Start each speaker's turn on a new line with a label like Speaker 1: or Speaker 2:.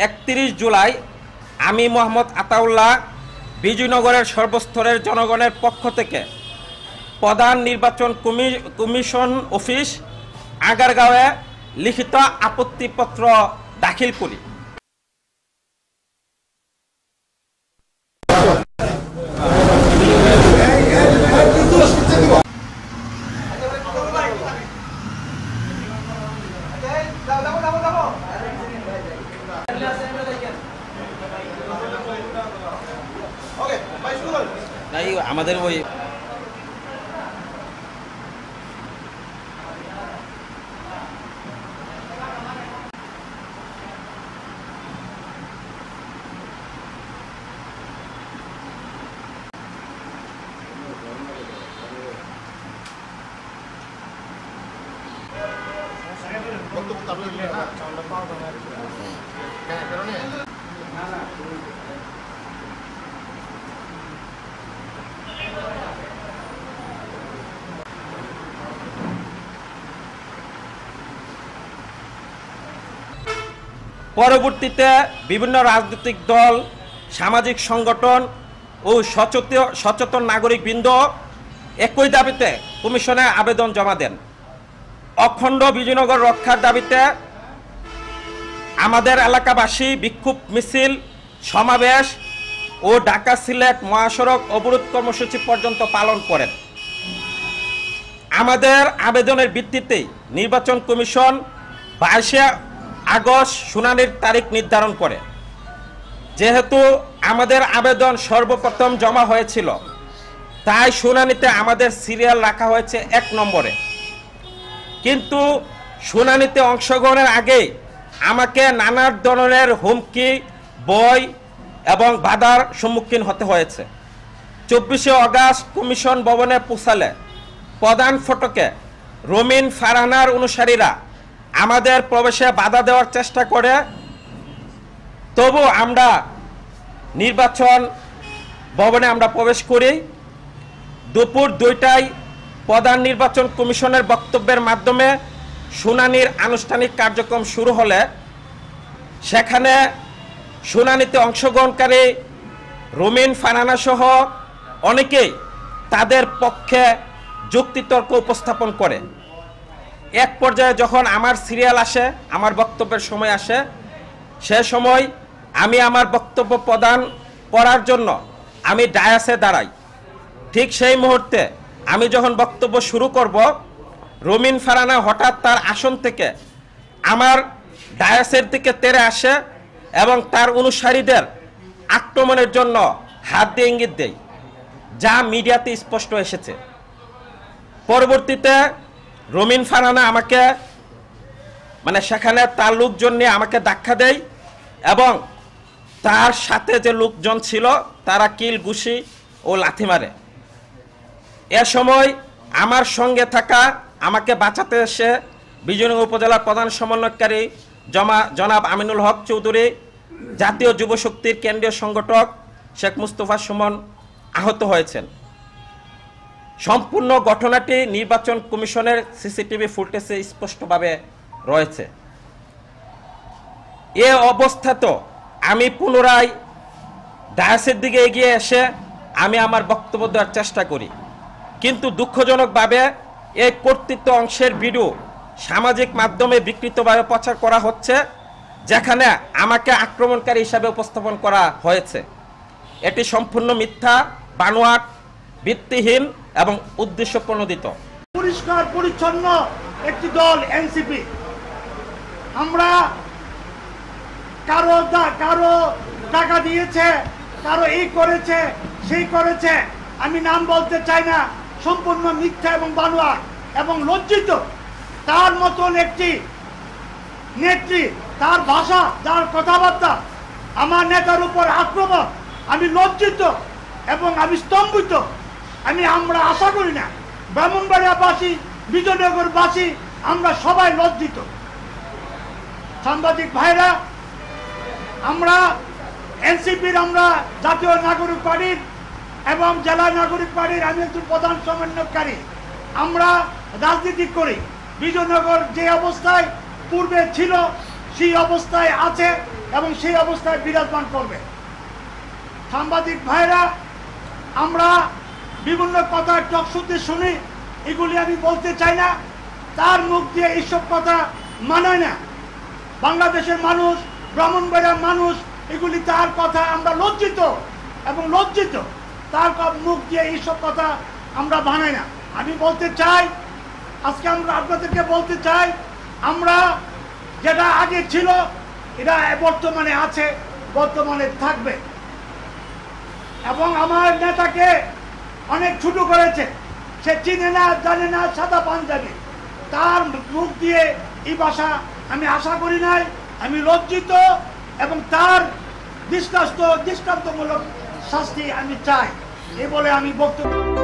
Speaker 1: 31 জুলাই আমি মোহাম্মদ আতাউল্লাহ বিজয়নগরের সর্বস্তরের জনগণের পক্ষ থেকে প্রধান নির্বাচন কমিশন অফিস আগারগাঁওয়ে লিখিত আপত্তিপত্র দাখিল করি। আমাদের ওই পরবর্তীতে বিভিন্ন রাজনৈতিক দল, সামাজিক সংগঠন ও সচেতন নাগরিকবৃন্দ একই দাবিতে কমিশনে আবেদন জমা দেন। অখণ্ড বিজয়নগর রক্ষার দাবিতে আমাদের এলাকাবাসী বিক্ষোভ মিছিল, সমাবেশ ও ঢাকা সিলেট মহাসড়ক অবরোধ কর্মসূচি পর্যন্ত পালন করেন। আমাদের আবেদনের ভিত্তিতে নির্বাচন কমিশন 22 আগস্ট শুনানির তারিখ নির্ধারণ করে। যেহেতু আমাদের আবেদন সর্বপ্রথম জমা হয়েছিল, তাই শুনানিতে আমাদের সিরিয়াল রাখা হয়েছে 1 নম্বরে। কিন্তু শুনানিতে অংশগ্রহণের আগে আমাকে নানা ধরনের হুমকি, ভয় এবং বাধার সম্মুখীন হতে হয়েছে। 24 আগস্ট কমিশন ভবনে পৌঁছালে প্রধান ফটকে রমিন ফারহানার অনুসারীরা আমাদের প্রবেশে বাধা দেওয়ার চেষ্টা করে। তবু আমরা নির্বাচন ভবনে প্রবেশ করি। দুপুর 2টায় প্রধান নির্বাচন কমিশনের বক্তব্যের মাধ্যমে শুনানির আনুষ্ঠানিক কার্যক্রম শুরু হলে সেখানে শুনানিতে অংশগ্রহণকারী রমিন ফারহানা সহ অনেকেই তাদের পক্ষে যুক্তিতর্ক উপস্থাপন করে। এক পর্যায়ে যখন আমার সিরিয়াল আসে, আমার বক্তব্যের সময় আসে, সে সময় আমি আমার বক্তব্য প্রদান করার জন্য আমি ডায়াসে দাঁড়াই। ঠিক সেই মুহূর্তে আমি যখন বক্তব্য শুরু করব, রমিন ফারহানা হঠাৎ তার আসন থেকে আমার ডায়াসের দিকে তেড়ে আসে এবং তার অনুসারীদের আক্রমণের জন্য হাত দিয়ে ইঙ্গিত দেয়, যা মিডিয়াতে স্পষ্ট এসেছে। পরবর্তীতে রমিন ফারহানা আমাকে সেখানে তার লোকজন নিয়ে আমাকে ধাক্কা দেয় এবং তার সাথে যে লোকজন ছিল তারা কিল, ঘুষি ও লাথি মারে। এ সময় আমার সঙ্গে থাকা আমাকে বাঁচাতে এসে বিজয়নগর উপজেলার প্রধান সমন্বয়কারী জনাব আমিনুল হক চৌধুরী, জাতীয় যুব শক্তির কেন্দ্রীয় সংগঠক শেখ মুস্তফা সুমন আহত হয়েছেন। সম্পূর্ণ ঘটনাটি নির্বাচন কমিশনের সিসিটিভি ফুটেজে স্পষ্টভাবে রয়েছে। এ অবস্থাতেও আমি পুনরায় ডায়াসের দিকে এগিয়ে এসে আমি আমার বক্তব্য দেওয়ার চেষ্টা করি, কিন্তু দুঃখজনকভাবে এই কর্তৃত্ব অংশের ভিডিও সামাজিক মাধ্যমে বিকৃতভাবে প্রচার করা হচ্ছে, যেখানে আমাকে আক্রমণকারী হিসাবে উপস্থাপন করা হয়েছে। এটি সম্পূর্ণ মিথ্যা, বানোয়াট, ভিত্তিহীন এবং উদ্দেশ্য প্রণোদিত।
Speaker 2: পরিষ্কার পরিচ্ছন্ন একটি দল এনসিপি। আমরা কারো টাকা দিয়েছে, কারো এই করেছে, সেই করেছে, আমি নাম বলতে চাই না, সম্পূর্ণ মিথ্যা এবং বানোয়াট এবং লজ্জিত। তার মতন একটি নেত্রী, তার ভাষা, তার কথাবার্তা, আমার নেতার উপর আক্রমণ, আমি লজ্জিত এবং আমি স্তম্ভিত। আমরা আশা করি না ব্রাহ্মণবাড়িয়াবাসী, বিজয়নগরবাসী আমরা সবাই লজ্জিত। সাংবাদিক ভাইরা, আমরা এনসিপির, আমরা জাতীয় নাগরিক পার্টির এবং জেলা নাগরিক পার্টির আমি একজন প্রধান সমন্বয়কারী। আমরা রাজনীতি করি। বিজয়নগর যে অবস্থায় পূর্বে ছিল সেই অবস্থায় আছে এবং সেই অবস্থায় বিরাজমান করবে। সাংবাদিক ভাইরা, আমরা বিভিন্ন কথা টকশোতে শুনি, এগুলি আমি বলতে চাই না। তার মুখ দিয়ে এইসব কথা মানায় না। বাংলাদেশের মানুষ, ব্রাহ্মণবাড়িয়ার মানুষ, এগুলি তার কথা আমরা লজ্জিত এবং লজ্জিত। তার মুখ দিয়ে এইসব কথা আমরা বানাই না। আমি বলতে চাই, আজকে আমরা আপনাদেরকে বলতে চাই, আমরা যেটা আগে ছিল এটা বর্তমানে আছে, বর্তমানে থাকবে। এবং আমার নেতাকে অনেক ছোট করেছে, সে চিনে না, জানে না, সাদা পাঞ্জাবি। তার মুখ দিয়ে এই ভাষা আমি আশা করি নাই। আমি লজ্জিত এবং তার দৃষ্টান্তমূলক শাস্তি আমি চাই, এ বলে আমি বক্তব্য